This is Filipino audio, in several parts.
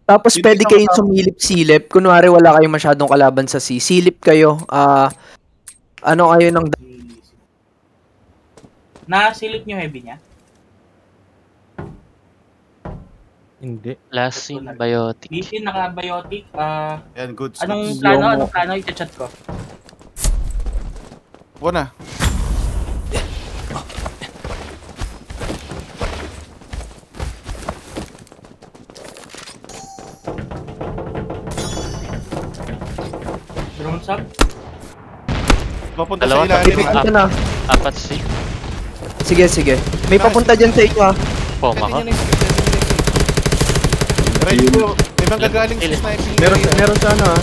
Tapos pwede kayong sumilip-silip. Kunwari wala kayong masyadong kalaban sa C. Silip kayo. Ano kayo ng... Nasilip nyo heavy niya? Hindi. Last scene, biotic. Bitin, naka-biotic. Yan, good. Anong plano? I-chat ko. Buo na. Drone sub? Papunta Dalawa, sa ilalim. Ito na. Apat C. Sige. May papunta dyan sa inyo, ha. Poma ka. Ready ko. May mga gagaling sa sniping. Meron sa ano ha.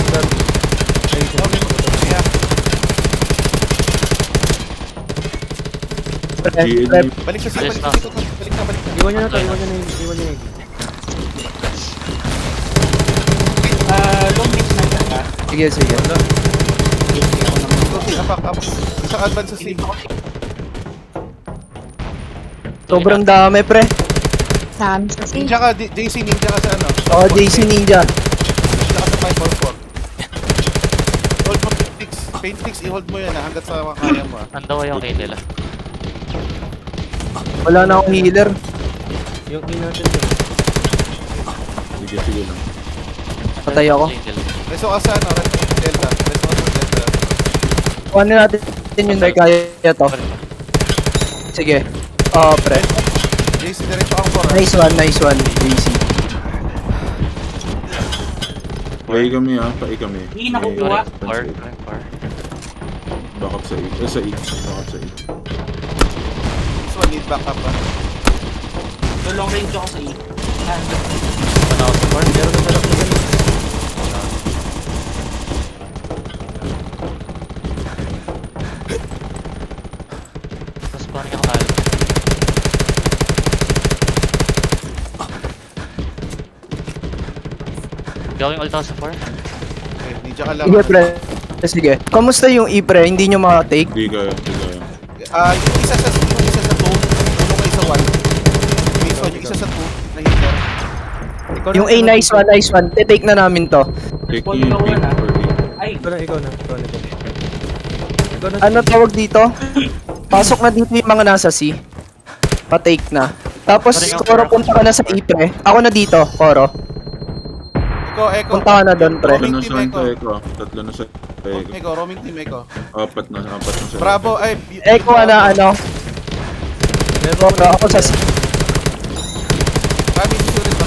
Balik sa balik na. Iwan nyo na to. Iwan nyo na. Long range na ka. Sige. Apak. Isang advance sa C. Sobrang dami, pre. Dami sa safe. Ninja ka, JC, ninja ka sa ano? Oo, JC Ninja. Ninja ka sa 544. Hold mo paint fix, i-hold mo yan hanggat sa kaya mo ah. Andaw yung kill nila. Wala na akong healer. Yung kill natin yun. Sige lang. Patay ako. Reso ka sa ano, Delta. Kuhanin natin yung kaya to. Sige. Pre. JC, diretso ang 4. Nice one, JC. Pai kami ha, pai kami. Hindi nakukuha. Par. Backup sa 8. Sa 8. Backup sa 8. So, need backup ah. So long range ako sa E. Panaw sa par. Meron na sarap na ganun. Tapos parang yung al. Gawing ult ako sa par. Okay, ninja ka lang. Sige, pre. Sige. Kamusta yung E, pre? Hindi nyo makatake? Hindi kaya. Yung isa sa 2, tulong kayo sa 1. Based on yung isa sa 2 na hitter. Yung A, nice one. Titake na namin to. Take Respond yung ako na. 8 per 8. Ay, Ikaw na. Ano tawag dito? Pasok na dito yung mga nasa C. Pa-take na. Tapos, Koro, punta ka na sa E, pre. Ako na dito, Koro. Echo. Punta ka na doon, pre. Tatlo na sa Echo. Tatlo na sa Echo. Echo, roaming team Echo. Apat na sa Bravo, ay. Echo na ano. Koro, ako sa C. Maraming susulit.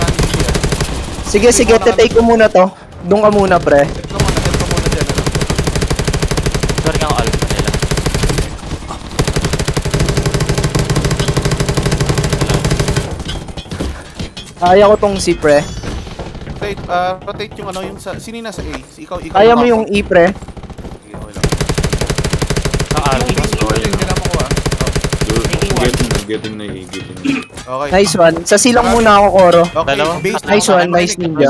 Sige, titake ko muna to. Doon ka muna, pre. Get ko muna dyan. Parang yung alpha nila. Kaya ko tong C, pre. Rotate yung ano, yung sa, sino yung nasa A? Ikaw. Kaya mo yung E, pre. Okay, okay lang. Ang alpha. Kailangan mo ko ah. Getting na E. Okay. Nice one. Sa silang muna ako, Koro. Okay, Dalawa. base Nice one, nice ninja.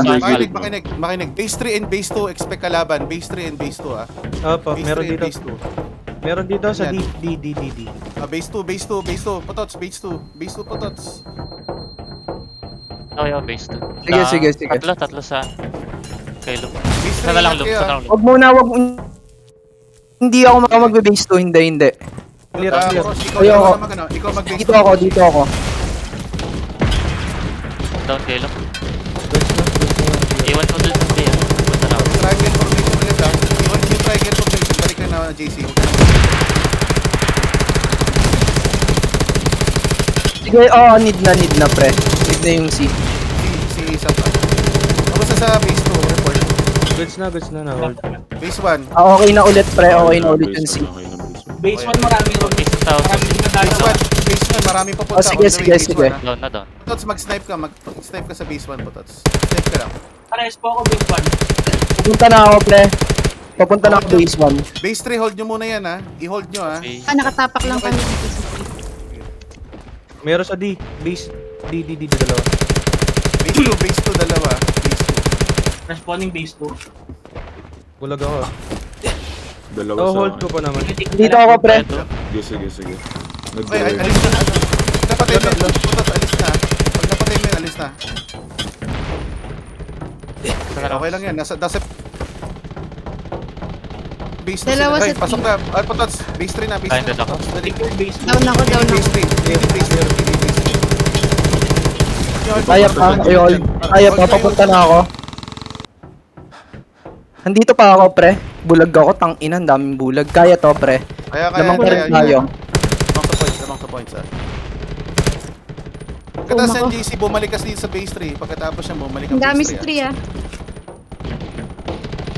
Makinig. Base 3 and base 2, expect kalaban. Base 3 and base 2 ah. Opo, Base meron 3 and dito. base 2. Meron dito sa Yan. D. Base 2. Potots, base 2. Base 2, Potots. Okay, base 2. Sige. Tatlo sa... Kay Luke. Base 3 Isa na lang Luke. Wag muna. Hindi ako magbe-base to. Hindi. Clear. Ikaw mag-base Dito ako. Down kay Luke. Iwan mo dun sa D. Punta na ako. Triangle formation ulit ah. Iwan yung triangle formation. Balik ka na JC. Sige, need na, pre. Need na yung C. Si Isa pa. Kamusta sa base 2? Report. Goods na. Hold. Base 1. Okay na ulit, pre. Okay na ulit yung C. base 1 maraming road. Base 2,000. Base 1, marami pa punta. Sige. Down na down. Tots, mag-snipe ka. Mag-snipe ka sa base 1 po, Tots. Snipe ka lang. Pares po ako base 1. Pupunta na ako, pre. Papunta na ako base 1. Base 3, hold nyo muna yan ha. I-hold nyo ha. Nakatapak lang kami dito sa safe. Meron sa D. Base D dalawa. Base 2, dalawa. Base Responding base 2. Bulag ako. Dalawa So sa... hold ko pa naman. Dito ako, pre. Sige. 2. Ay, alis na. Napatay mo. Putot, alis na. Pag napatay mo yun, alis na. Okay lang yan. Nasa base 2 Dalawa sila. Ay, sa pasok na. Alpha Tots. Base 3 na. Base Ay, 3 na. ako. Dali. Secure base 2. Down ako, down ako. Base 3. Base 3. Kaya pa, ayol. Kaya pa, papunta na ako. Andito pa ako, pre. Bulag ako, tang-ina, ang daming bulag. Kaya to, pre. Kaya. Lamang pa rin tayo. Lamang sa points, ah. Pagkatapos ng GC, bumalik kasi sa base 3. Pagkatapos siya, bumalik ang Ang dami base sa 3, 3 ah.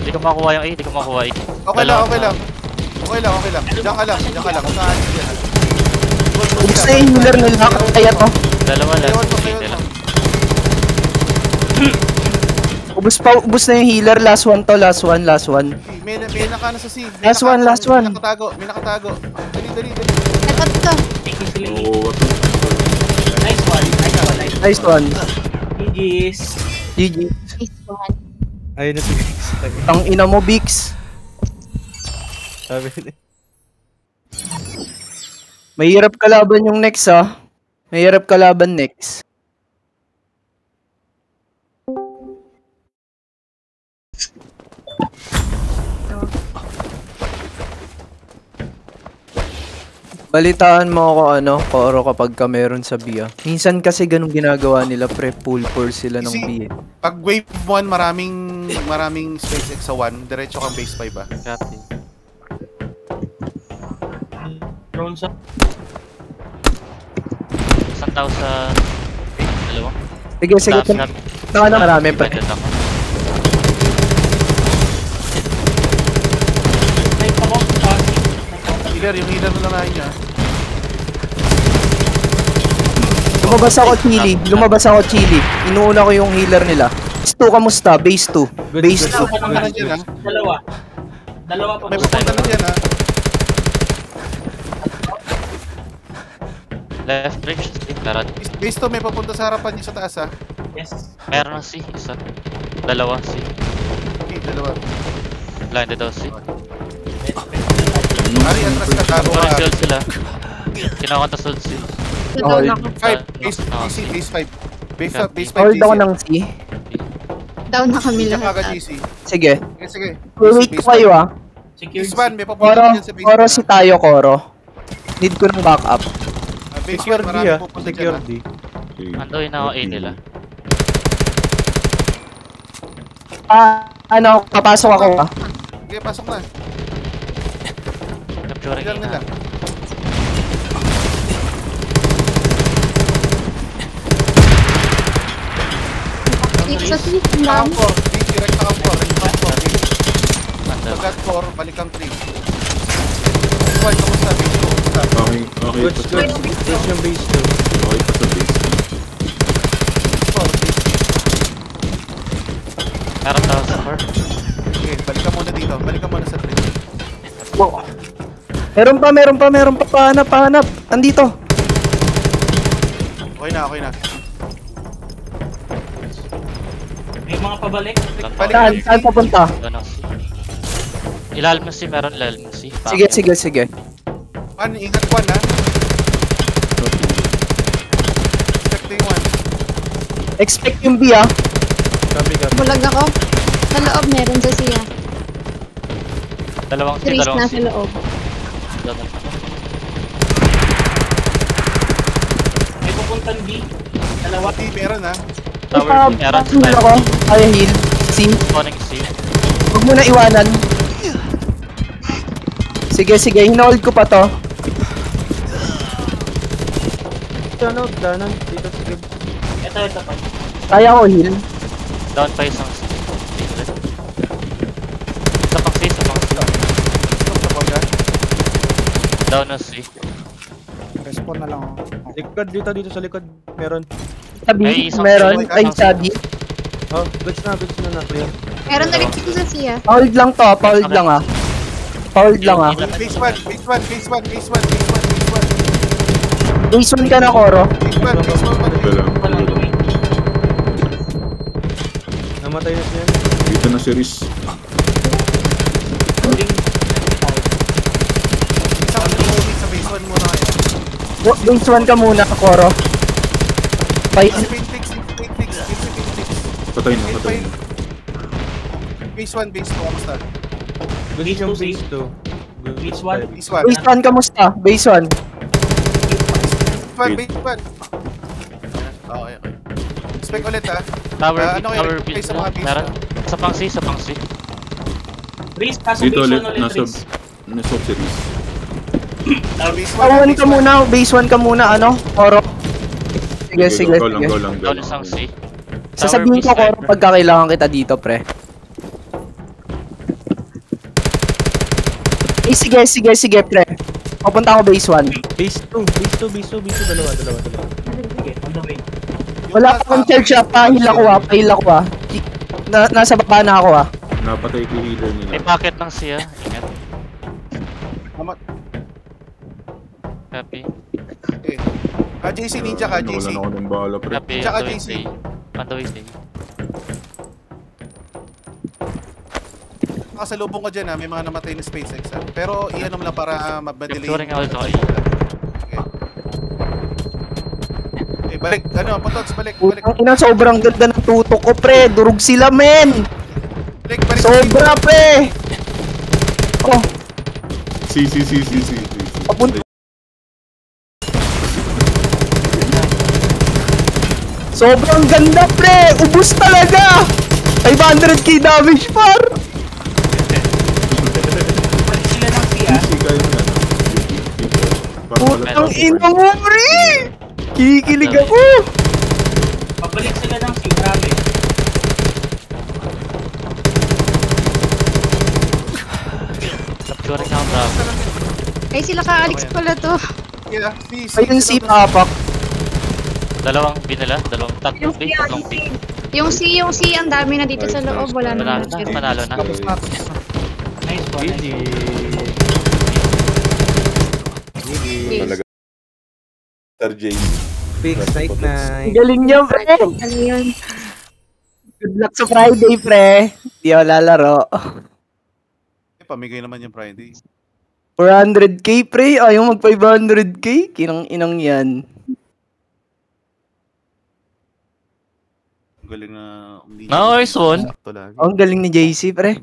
Hindi ko makuha yung A, hindi ko makuha A. Okay lang. Diyan ka lang. Huwag ka alis dyan. Ubus na yung healer nila, kaya to. Dalawa lang. Sayawan mo. Dalawa. Ubus na yung healer, last one to, last one. May nakana sa C. Last one. May nakatago. Dali. Dapat to. Taking sila A. Oo, ito. Nice one. Nice one. GG's. GG. Nice one. Ayun na si Bix. Tang-ina mo, Bix. Sabi niya. Mahirap kalaban yung next, ah. Mahirap kalaban next. Balitaan mo ako Koro kapag ka meron sa B, ah. Minsan kasi ganun ginagawa nila, pre, full force sila ng Si- B, eh. Pag wave 1, maraming SpaceX sa 1. Diretso kang base 5, ah. Copy. Drone sa... Isang tao sa... Dalawa. Sige. Tapos Marami, pre. Dependent ako. Type ako. Healer, yung healer na lang niya. Lumabas ako, Chili. Inuuna ko yung healer nila. Base 2, kamusta? Base 2. Base 2. Papunta na dyan, ah. Dalawa pa. May papunta na dyan, ah. Left bridge, Karat. Base 2, may papunta sa harapan niya sa taas, ah. Yes. Meron na C, isa. Dalawa C. Okay, dalawa. Blinded daw C. Ari, atras ka, tago ka. Parang shield sila. Kinakanta shield C. Down ako. 5, base 5. Base 5, Hold ako ng C. Down na kami Diyan lahat. ka, ah. GC. Sige. Sige. Wait ko kayo, ah. Secure Base 1, may papunta Koro, na dyan sa base 1. Koro si tayo, Koro. Need ko ng backup. Base 1, Secure D, marami ah. pupunta dyan, Secure ah. D. Okay. Andoy na ako A nila. Papasok ako, ah. Sige, pasok na. Capturing A Healer nila. na. Six sa 3. Ang Takang dami. 4, direct takang 4. Andun. Pagkat 4, balik kang 3. Base 1, kamusta? Base 2, kamusta? Okay Good, pa sa good. Good yung base 2. Okay pa sa base. Base 4, base Meron tao sa car. 3. Okay, balik ka muna dito. Balik ka muna sa 3. Meron pa. Pahanap. Andito. Okay na. May mga pabalik. Balik Saan? ka. Saan papunta? Ano C. Ilalim mo C, meron ilalim mo C. Sige. Juan, ingat Juan, ha? Expecting 1. Expect yung B, ah. Copy. Bulag ako. Sa loob meron sa siya. Dalawang C, Trees dalawang na C. sa loob. May pupuntan B. Dalawa. Di, meron, ha? Tower C, meron sa Heal ako. Kaya heal. C. Spawning C. Huwag mo na iwanan. Sige. Hinold ko pa to. Danan. Dito sa gib. Ito pa. Kaya ko heal. Down pa isang C. Isa pang C. Stop sa baga. Down na C. Likod dito sa likod. Meron. Sabi, Ay, isang meron. silent. Ay, sabi. Oh, goods na na clear. Meron na rin dito sa siya. Hold lang to. Hold lang, ah. Hold lang, ah. Base 1. Base 1 ka na, Koro. Base 1. Ito lang. Walang gawin. Namatay na siya. Dito na si Riz. Isang movie sa base 1 muna kayo. Base 1 ka muna, Koro. Paint fix. Patay na. base 1, base 2, kamusta? Gusto Base yung two, base 2. Base one. Base 1. Base 1, kamusta? Base 1. Base 1. Okay, okay. Spec ulit ha. Tower Ano kayo, tower replay build sa na. mga base Meron. na? Sa pang C, sa pang C. Riz, nasa Dito base ulit, 1 ulit, nasa Riz. si Riz. Base 1. Pawan ka muna, base 1 ka muna, ano? Koro. Sige, sige, Go lang, sige. go lang, go Down lang. isang C. Sasabihin ko, Koro, pagka kailangan kita dito, pre. Eh, sige, sige, sige, pre. Papunta ako base 1. Base 2, base 2, base 2, base 2, dalawa. Sige, on the way. Wala pa akong charge ah, pahil ako ah, pahil ako ah. Nasa baba na ako ah. Napatay ko yung healer nila. May packet ng C ah. Ingat. Copy. Okay. JC Ninja ka, JC. Nawalan ako ng bala, pre. Copy. Tsaka On the way JC. C. On the way C. Nakasalubong ko dyan ha, may mga namatay na SpaceX ha. Pero iyan mo lang para mabadelay. Capturing ako dito kay. Okay. Okay, balik. Ano, Potots, balik. Putang ina, sobrang ganda ng tutok ko pre. Durog sila men. Balik, balik. Sobra pre. Oh, Si. papunta. Sobrang ganda pre. Ubus talaga. 500k damage par. Balik sila ng C, ah. Si kayo na. Putang ina mo pre. Kikilig ako. Pabalik sila ng C, marami. Capturing ako bravo. Ay, sila ka Alex pala to. Yeah, Ayun si Papak. Dalawang B nila. Tatlong B. Tatlong B. Yung C, ang dami na dito sa loob. Wala na. Panalo na. Nice one, nice GG. one. Talaga. Sir James. Fix, night night. Galing niya pre. Ano yun? Good luck sa Friday pre. Di ako lalaro. Pamigay naman yung Friday. 400k pre. Ayaw mag 500k. Kinang inang yan. Galing na Nice one. Sakto lagi. Ang galing ni JC pre.